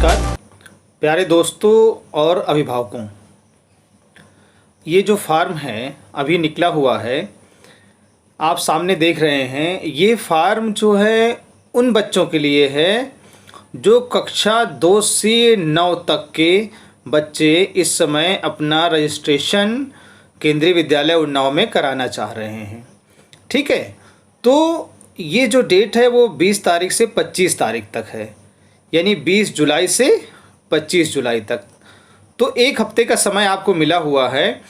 नमस्कार प्यारे दोस्तों और अभिभावकों। ये जो फार्म है अभी निकला हुआ है, आप सामने देख रहे हैं। ये फार्म जो है उन बच्चों के लिए है जो कक्षा 2 से 9 तक के बच्चे इस समय अपना रजिस्ट्रेशन केंद्रीय विद्यालय उन्नाव में कराना चाह रहे हैं। ठीक है, तो ये जो डेट है वो 20 तारीख से 25 तारीख तक है, यानी 20 जुलाई से 25 जुलाई तक। तो एक हफ्ते का समय आपको मिला हुआ है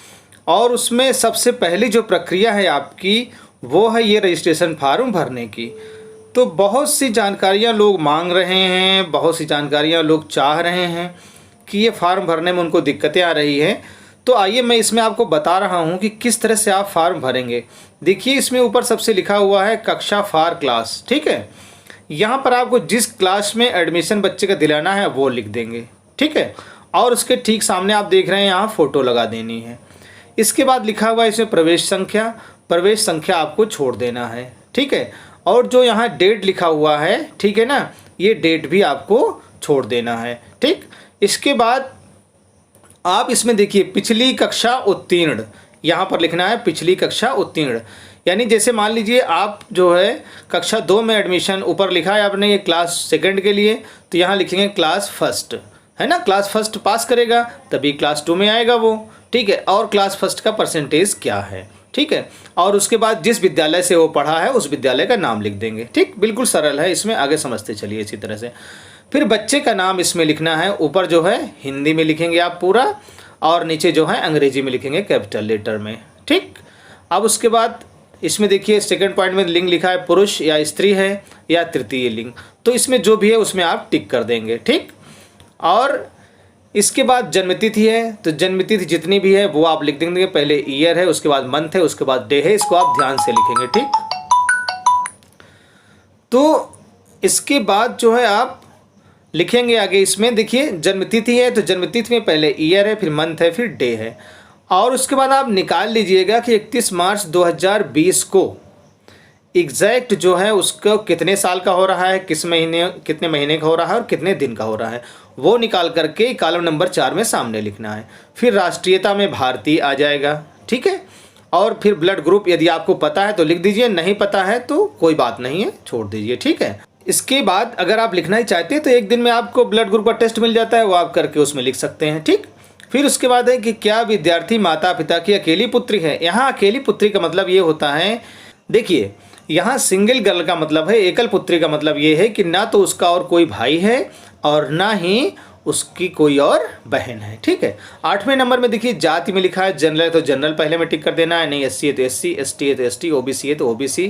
और उसमें सबसे पहली जो प्रक्रिया है आपकी वो है ये रजिस्ट्रेशन फार्म भरने की। तो बहुत सी जानकारियां लोग मांग रहे हैं, बहुत सी जानकारियां लोग चाह रहे हैं कि ये फार्म भरने में उनको दिक्कतें आ रही हैं। तो आइए मैं इसमें आपको बता रहा हूँ कि किस तरह से आप फार्म भरेंगे। देखिए इसमें ऊपर सबसे लिखा हुआ है कक्षा फार क्लास। ठीक है, यहाँ पर आपको जिस क्लास में एडमिशन बच्चे का दिलाना है वो लिख देंगे। ठीक है, और उसके ठीक सामने आप देख रहे हैं यहाँ फ़ोटो लगा देनी है। इसके बाद लिखा हुआ है इसमें प्रवेश संख्या आपको छोड़ देना है। ठीक है, और जो यहाँ डेट लिखा हुआ है, ठीक है ना, ये डेट भी आपको छोड़ देना है। ठीक, इसके बाद आप इसमें देखिए पिछली कक्षा उत्तीर्ण, यहाँ पर लिखना है पिछली कक्षा उत्तीर्ण। यानी जैसे मान लीजिए आप जो है कक्षा 2 में एडमिशन, ऊपर लिखा है आपने ये क्लास सेकंड के लिए, तो यहाँ लिखेंगे क्लास फर्स्ट, है ना। क्लास फर्स्ट पास करेगा तभी क्लास 2 में आएगा वो। ठीक है, और क्लास फर्स्ट का परसेंटेज क्या है। ठीक है, और उसके बाद जिस विद्यालय से वो पढ़ा है उस विद्यालय का नाम लिख देंगे। ठीक, बिल्कुल सरल है, इसमें आगे समझते चलिए इसी तरह से। फिर बच्चे का नाम इसमें लिखना है, ऊपर जो है हिंदी में लिखेंगे आप पूरा, और नीचे जो है अंग्रेजी में लिखेंगे कैपिटल लेटर में। ठीक, अब उसके बाद इसमें देखिए सेकंड पॉइंट में लिंग लिखा है पुरुष या स्त्री है या तृतीय लिंग, तो इसमें जो भी है उसमें आप टिक कर देंगे। ठीक, और इसके बाद जन्मतिथि है, तो जन्मतिथि जितनी भी है वो आप लिख देंगे। पहले ईयर है, उसके बाद मंथ है, उसके बाद डे है, इसको आप ध्यान से लिखेंगे। ठीक, तो इसके बाद जो है आप लिखेंगे आगे इसमें देखिए जन्मतिथि है, तो जन्मतिथि में पहले ईयर है, फिर मंथ है, फिर डे है, और उसके बाद आप निकाल लीजिएगा कि 31 मार्च 2020 को एग्जैक्ट जो है उसको कितने साल का हो रहा है, कितने महीने का हो रहा है और कितने दिन का हो रहा है, वो निकाल करके कॉलम नंबर 4 में सामने लिखना है। फिर राष्ट्रीयता में भारतीय आ जाएगा। ठीक है, और फिर ब्लड ग्रुप यदि आपको पता है तो लिख दीजिए, नहीं पता है तो कोई बात नहीं है, छोड़ दीजिए। ठीक है, इसके बाद अगर आप लिखना ही चाहते हैं तो एक दिन में आपको ब्लड ग्रुप का टेस्ट मिल जाता है, वो आप करके उसमें लिख सकते हैं। ठीक, फिर उसके बाद है कि क्या विद्यार्थी माता पिता की अकेली पुत्री है। यहाँ अकेली पुत्री का मतलब ये होता है, देखिए यहाँ सिंगल गर्ल का मतलब है, एकल पुत्री का मतलब ये है कि ना तो उसका और कोई भाई है और ना ही उसकी कोई और बहन है। ठीक है, 8वें नंबर में देखिए जाति में लिखा है जनरल है तो जनरल पहले में टिक कर देना है, नहीं SC है तो SC, ST है तो ST, OBC है तो OBC,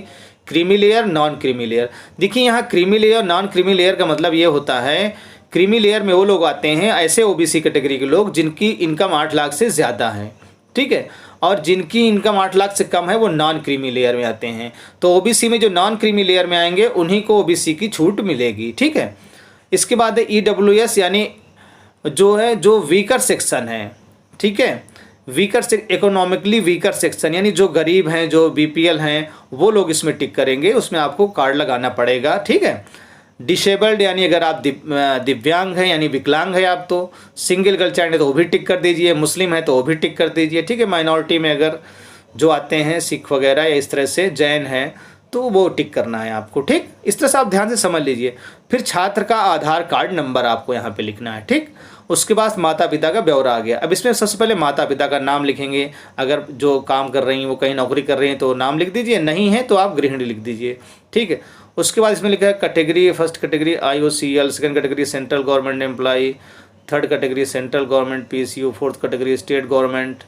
creamy layer non creamy layer. देखिए यहाँ creamy layer non creamy layer का मतलब ये होता है, क्रीमी लेयर में वो लोग आते हैं ऐसे OBC कैटेगरी के लोग जिनकी इनकम 8 लाख से ज़्यादा है। ठीक है, और जिनकी इनकम 8 लाख से कम है वो नॉन क्रीमी लेयर में आते हैं। तो OBC में जो नॉन क्रीमी लेयर में आएंगे उन्हीं को OBC की छूट मिलेगी। ठीक है, इसके बाद है EWS यानी जो वीकर सेक्शन है। ठीक है, इकोनॉमिकली वीकर सेक्शन यानी जो गरीब हैं, जो BPL हैं, वो लोग इसमें टिक करेंगे, उसमें आपको कार्ड लगाना पड़ेगा। ठीक है, डिसेबल्ड यानी अगर आप दिव्यांग हैं यानी विकलांग है आप, तो सिंगल गर्ल चाइल्ड है तो वो भी टिक कर दीजिए, मुस्लिम है तो वो भी टिक कर दीजिए। ठीक है, माइनॉरिटी में अगर जो आते हैं सिख वगैरह या इस तरह से जैन है तो वो टिक करना है आपको। ठीक, इस तरह से आप ध्यान से समझ लीजिए। फिर छात्र का आधार कार्ड नंबर आपको यहाँ पे लिखना है। ठीक, उसके बाद माता पिता का ब्यौरा आ गया। अब इसमें सबसे पहले माता पिता का नाम लिखेंगे, अगर जो काम कर रही हैं वो कहीं नौकरी कर रही हैं तो नाम लिख दीजिए, नहीं है तो आप गृहिणी लिख दीजिए। ठीक है, उसके बाद इसमें लिखा है category, first category IOCL, second category central government employee, third category central government PSU, fourth category state government,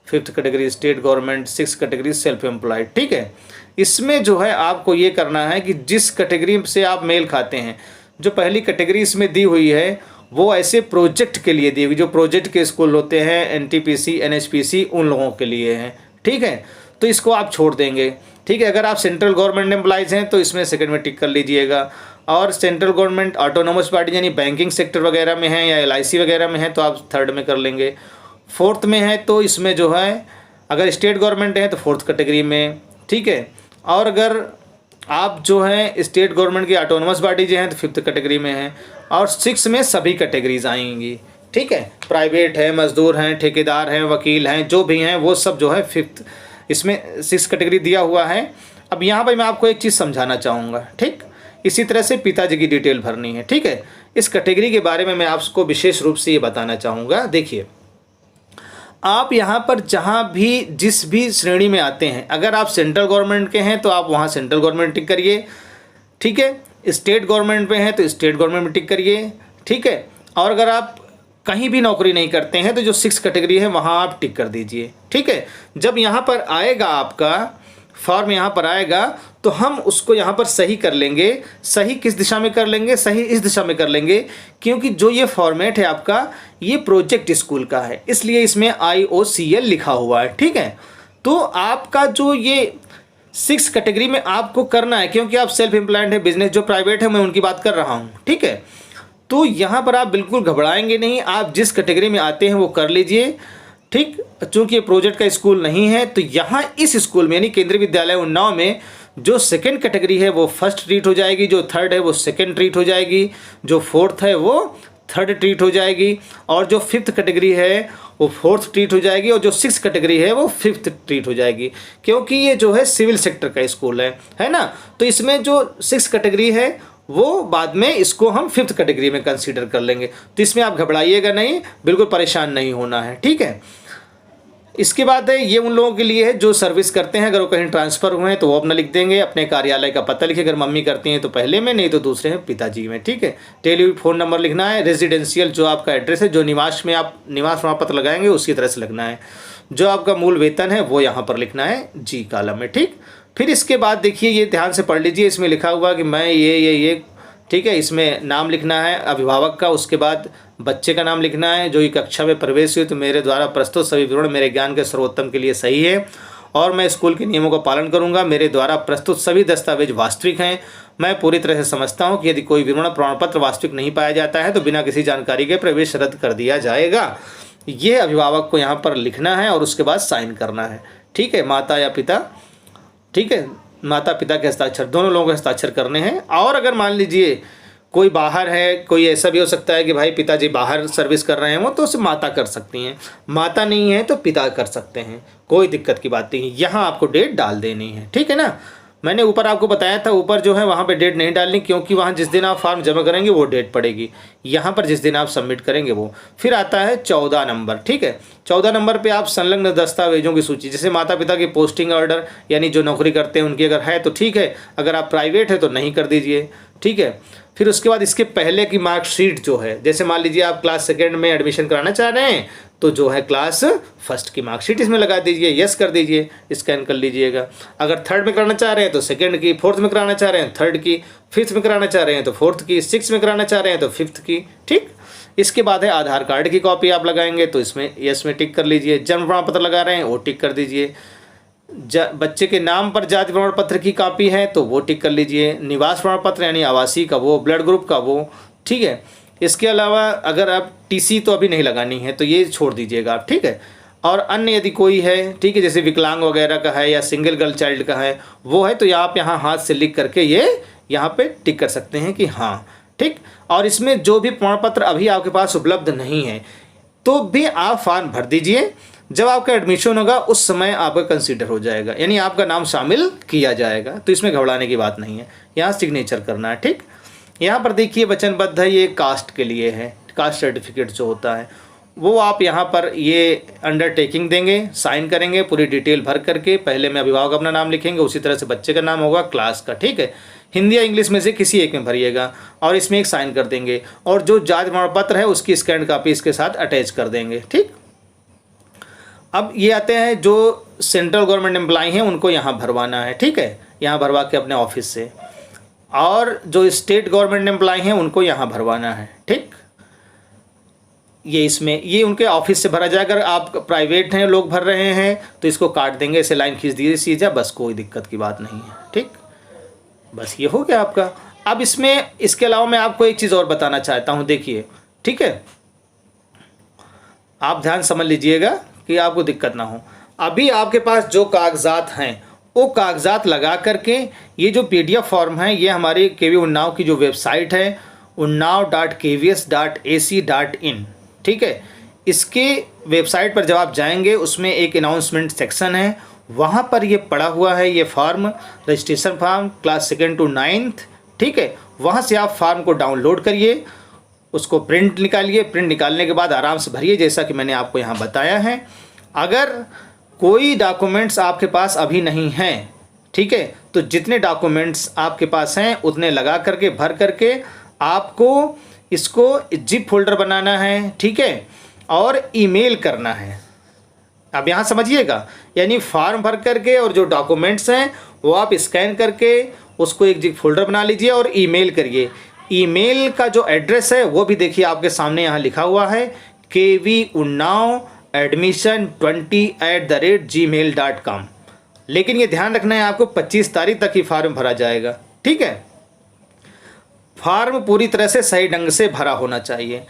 fifth category state government, six category self employed. ठीक है, इसमें जो है आपको ये करना है कि जिस कैटेगरी से आप मेल खाते हैं, जो पहली कैटेगरी इसमें दी हुई है वो ऐसे प्रोजेक्ट के लिए दी हुई, जो प्रोजेक्ट के स्कूल होते हैं NTPC NHPC उन लोगों के लिए हैं। ठीक है, तो इसको आप छोड़ देंगे। ठीक है, अगर आप सेंट्रल गवर्नमेंट एम्प्लॉइज़ हैं तो इसमें सेकंड में टिक कर लीजिएगा, और सेंट्रल गवर्नमेंट ऑटोनोमस बॉडी यानी बैंकिंग सेक्टर वगैरह में है या LIC वगैरह में है तो आप थर्ड में कर लेंगे। फोर्थ में है तो इसमें जो है अगर स्टेट गवर्नमेंट है तो फोर्थ कैटेगरी में। ठीक है, और अगर आप जो है स्टेट गवर्नमेंट की ऑटोनमस बॉडी जो हैं तो 5th कैटेगरी में हैं, और 6 में सभी कैटेगरीज आएंगी, ठीक है। प्राइवेट है, मजदूर हैं, ठेकेदार हैं, वकील हैं, जो भी हैं वो सब जो है 5th इसमें 6 कैटेगरी दिया हुआ है। अब यहाँ पर मैं आपको एक चीज़ समझाना चाहूँगा, ठीक। इसी तरह से पिताजी की डिटेल भरनी है, ठीक है। इस कैटेगरी के बारे में मैं आपको विशेष रूप से ये बताना चाहूँगा। देखिए, आप यहाँ पर जहाँ भी जिस भी श्रेणी में आते हैं, अगर आप सेंट्रल गवर्नमेंट के हैं तो आप वहाँ सेंट्रल गवर्नमेंट टिक करिए, ठीक है। स्टेट गवर्नमेंट में हैं तो स्टेट गवर्नमेंट में टिक करिए, ठीक है। और अगर आप कहीं भी नौकरी नहीं करते हैं तो जो 6 कैटेगरी है वहाँ आप टिक कर दीजिए, ठीक है। जब यहाँ पर आएगा आपका फॉर्म, यहाँ पर आएगा तो हम उसको यहाँ पर सही कर लेंगे। सही किस दिशा में कर लेंगे? सही इस दिशा में कर लेंगे, क्योंकि जो ये फॉर्मेट है आपका, ये प्रोजेक्ट स्कूल का है, इसलिए इसमें IOCL लिखा हुआ है, ठीक है। तो आपका जो ये 6 कैटेगरी में आपको करना है, क्योंकि आप सेल्फ एम्प्लॉयड है, बिजनेस जो प्राइवेट है मैं उनकी बात कर रहा हूँ, ठीक है। तो यहाँ पर आप बिल्कुल घबराएंगे नहीं, आप जिस कैटेगरी में आते हैं वो कर लीजिए, ठीक। चूँकि ये प्रोजेक्ट का स्कूल नहीं है तो यहाँ इस स्कूल में यानी केंद्रीय विद्यालय उन्नाव में जो 2nd कैटेगरी है वो 1st ट्रीट हो जाएगी, जो 3rd है वो 2nd ट्रीट हो जाएगी, जो 4th है वो 3rd ट्रीट हो जाएगी, और जो 5th कैटेगरी है वो 4th ट्रीट हो जाएगी, और जो 6th कैटेगरी है वो 5th ट्रीट हो जाएगी, क्योंकि ये जो है सिविल सेक्टर का स्कूल है ना। तो इसमें जो 6th कैटेगरी है वो बाद में इसको हम 5th कैटेगरी में कंसीडर कर लेंगे। तो इसमें आप घबराइएगा नहीं, बिल्कुल परेशान नहीं होना है, ठीक है। इसके बाद है ये उन लोगों के लिए है जो सर्विस करते हैं, अगर वो कहीं ट्रांसफ़र हुए हैं तो वो अपना लिख देंगे, अपने कार्यालय का पता लिखिए, अगर मम्मी करती हैं तो पहले में, नहीं तो दूसरे हैं पिताजी में, ठीक है। टेलीफोन नंबर लिखना है, रेजिडेंशियल जो आपका एड्रेस है, जो निवास में आप निवास प्रमाण पत्र लगाएंगे उसी तरह से लगना है, जो आपका मूल वेतन है वो यहाँ पर लिखना है जी कॉलम में, ठीक। फिर इसके बाद देखिए, ये ध्यान से पढ़ लीजिए, इसमें लिखा हुआ कि मैं ये ठीक है, इसमें नाम लिखना है अभिभावक का, उसके बाद बच्चे का नाम लिखना है, जो ही कक्षा में प्रवेश हुई तो मेरे द्वारा प्रस्तुत सभी विवरण मेरे ज्ञान के सर्वोत्तम के लिए सही है और मैं स्कूल के नियमों का पालन करूंगा, मेरे द्वारा प्रस्तुत सभी दस्तावेज वास्तविक हैं, मैं पूरी तरह से समझता हूं कि यदि कोई विवरण प्रमाण पत्र वास्तविक नहीं पाया जाता है तो बिना किसी जानकारी के प्रवेश रद्द कर दिया जाएगा। ये अभिभावक को यहाँ पर लिखना है और उसके बाद साइन करना है, ठीक है। माता या पिता, ठीक है, माता पिता के हस्ताक्षर, दोनों लोगों के हस्ताक्षर करने हैं। और अगर मान लीजिए कोई बाहर है, कोई ऐसा भी हो सकता है कि भाई पिताजी बाहर सर्विस कर रहे हैं वो, तो उसे माता कर सकती हैं, माता नहीं है तो पिता कर सकते हैं, कोई दिक्कत की बात नहीं है। यहाँ आपको डेट डाल देनी है, ठीक है ना। मैंने ऊपर आपको बताया था, ऊपर जो है वहाँ पे डेट नहीं डालनी, क्योंकि वहाँ जिस दिन आप फॉर्म जमा करेंगे वो डेट पड़ेगी, यहाँ पर जिस दिन आप सबमिट करेंगे वो। फिर आता है 14 नंबर, ठीक है। 14 नंबर पे आप संलग्न दस्तावेजों की सूची, जैसे माता पिता की पोस्टिंग ऑर्डर, यानी जो नौकरी करते हैं उनकी अगर है तो ठीक है, अगर आप प्राइवेट है तो नहीं कर दीजिए, ठीक है। फिर उसके बाद इसके पहले की मार्कशीट जो है, जैसे मान लीजिए आप क्लास 2nd में एडमिशन कराना चाह रहे हैं तो जो है क्लास 1st की मार्कशीट इसमें लगा दीजिए, यस कर दीजिए, स्कैन कर लीजिएगा। अगर 3rd में कराना चाह रहे हैं तो 2nd की, 4th में कराना चाह रहे हैं 3rd की, 5th में कराना चाह रहे हैं तो 4th की, 6th में कराना चाह रहे हैं तो 5th की, ठीक। इसके बाद है आधार कार्ड की कॉपी आप लगाएंगे तो इसमें यस में टिक कर लीजिए, जन्म प्रमाण पत्र लगा रहे हैं वो टिक कर दीजिए, बच्चे के नाम पर जाति प्रमाण पत्र की कॉपी है तो वो टिक कर लीजिए, निवास प्रमाण पत्र यानी आवासीय का वो, ब्लड ग्रुप का वो, ठीक है। इसके अलावा अगर आप टीसी तो अभी नहीं लगानी है तो ये छोड़ दीजिएगा आप, ठीक है। और अन्य यदि कोई है, ठीक है, जैसे विकलांग वगैरह का है या सिंगल गर्ल चाइल्ड का है वो है, तो आप यहाँ हाथ से लिख करके ये यहाँ पे टिक कर सकते हैं कि हाँ, ठीक। और इसमें जो भी प्रमाण पत्र अभी आपके पास उपलब्ध नहीं है तो भी आप फॉर्म भर दीजिए, जब आपका एडमिशन होगा उस समय आपका कंसीडर हो जाएगा, यानी आपका नाम शामिल किया जाएगा, तो इसमें घबराने की बात नहीं है। यहाँ सिग्नेचर करना है, ठीक। यहाँ पर देखिए वचनबद्ध है, ये कास्ट के लिए है, कास्ट सर्टिफिकेट जो होता है वो आप यहाँ पर ये अंडरटेकिंग देंगे, साइन करेंगे, पूरी डिटेल भर करके, पहले में अभिभावक अपना नाम लिखेंगे, उसी तरह से बच्चे का नाम होगा, क्लास का, ठीक है। हिंदी या इंग्लिश में से किसी एक में भरिएगा और इसमें एक साइन कर देंगे, और जो जाति प्रमाण पत्र है उसकी स्कैन कॉपी इसके साथ अटैच कर देंगे, ठीक। अब ये आते हैं जो सेंट्रल गवर्नमेंट एम्प्लॉय हैं उनको यहाँ भरवाना है, ठीक है, यहाँ भरवा के अपने ऑफिस से, और जो स्टेट गवर्नमेंट एम्प्लॉय हैं उनको यहाँ भरवाना है, ठीक। ये इसमें ये उनके ऑफिस से भरा जाए, अगर आप प्राइवेट हैं लोग भर रहे हैं तो इसको काट देंगे, ऐसे लाइन खींच दीजिए सीधा, बस कोई दिक्कत की बात नहीं है, ठीक। बस ये हो गया आपका। अब इसमें इसके अलावा मैं आपको एक चीज़ और बताना चाहता हूँ, देखिए, ठीक है, आप ध्यान समझ लीजिएगा कि आपको दिक्कत ना हो। अभी आपके पास जो कागजात हैं वो कागजात लगा करके ये जो PDF फॉर्म है ये हमारी KV उन्नाव की जो वेबसाइट है unnao.kvs.ac.in, ठीक है। इसके वेबसाइट पर जब आप जाएंगे उसमें एक अनाउंसमेंट सेक्शन है, वहाँ पर ये पड़ा हुआ है ये form, registration form class 2nd to 9th, ठीक है। वहाँ से आप फॉर्म को डाउनलोड करिए, उसको प्रिंट निकालिए, प्रिंट निकालने के बाद आराम से भरिए जैसा कि मैंने आपको यहाँ बताया है। अगर कोई डॉक्यूमेंट्स आपके पास अभी नहीं हैं, ठीक है, तो जितने डॉक्यूमेंट्स आपके पास हैं उतने लगा करके भर करके आपको इसको जिप फोल्डर बनाना है, ठीक है, और ईमेल करना है। अब यहाँ समझिएगा, यानी फॉर्म भर करके और जो डॉक्यूमेंट्स हैं वो आप स्कैन करके उसको एक जिप फोल्डर बना लीजिए और ईमेल करिए। ईमेल का जो एड्रेस है वो भी देखिए आपके सामने यहाँ लिखा हुआ है kvunnao20@gmail.com। लेकिन ये ध्यान रखना है आपको 25 तारीख तक ही फॉर्म भरा जाएगा, ठीक है। फॉर्म पूरी तरह से सही ढंग से भरा होना चाहिए।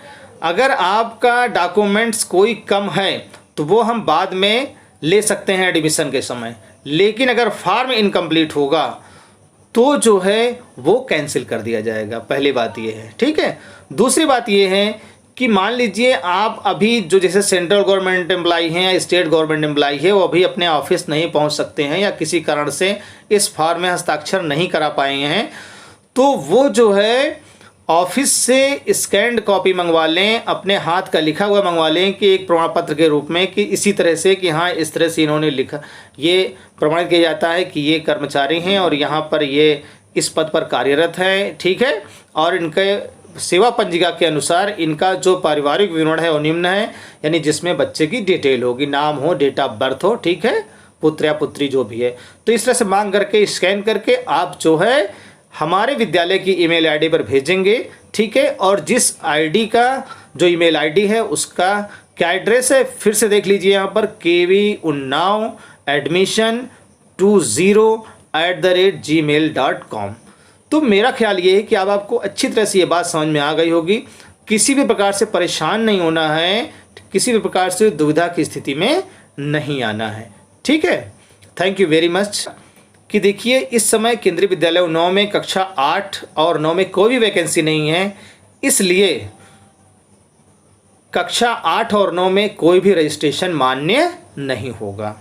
अगर आपका डॉक्यूमेंट्स कोई कम है तो वो हम बाद में ले सकते हैं एडमिशन के समय, लेकिन अगर फॉर्म इनकम्प्लीट होगा तो जो है वो कैंसिल कर दिया जाएगा। पहली बात ये है, ठीक है। दूसरी बात ये है कि मान लीजिए आप अभी जो जैसे सेंट्रल गवर्नमेंट एम्प्लॉई हैं या स्टेट गवर्नमेंट एम्प्लॉई है, वो अभी अपने ऑफिस नहीं पहुंच सकते हैं या किसी कारण से इस फॉर्म में हस्ताक्षर नहीं करा पाए हैं, तो वो जो है ऑफिस से स्कैन्ड कॉपी मंगवा लें, अपने हाथ का लिखा हुआ मंगवा लें कि एक प्रमाण पत्र के रूप में, कि इसी तरह से कि हाँ इस तरह से इन्होंने लिखा, ये प्रमाणित किया जाता है कि ये कर्मचारी हैं और यहाँ पर ये इस पद पर कार्यरत हैं, ठीक है, और इनके सेवा पंजिका के अनुसार इनका जो पारिवारिक विवरण है वो निम्न है, यानी जिसमें बच्चे की डिटेल होगी, नाम हो, डेट ऑफ बर्थ हो, ठीक है, पुत्र या पुत्री जो भी है। तो इस तरह से मांग करके स्कैन करके आप जो है हमारे विद्यालय की ईमेल आईडी पर भेजेंगे, ठीक है। और जिस आईडी का जो ईमेल आईडी है उसका क्या एड्रेस है, फिर से देख लीजिए यहाँ पर kvunnao20@gmail.com। तो मेरा ख्याल ये है कि अब आपको अच्छी तरह से ये बात समझ में आ गई होगी। किसी भी प्रकार से परेशान नहीं होना है, किसी भी प्रकार से दुविधा की स्थिति में नहीं आना है, ठीक है। Thank you very much. कि देखिए इस समय केंद्रीय विद्यालय उन्नाव में कक्षा 8 और 9 में कोई भी वैकेंसी नहीं है, इसलिए कक्षा 8 और 9 में कोई भी रजिस्ट्रेशन मान्य नहीं होगा।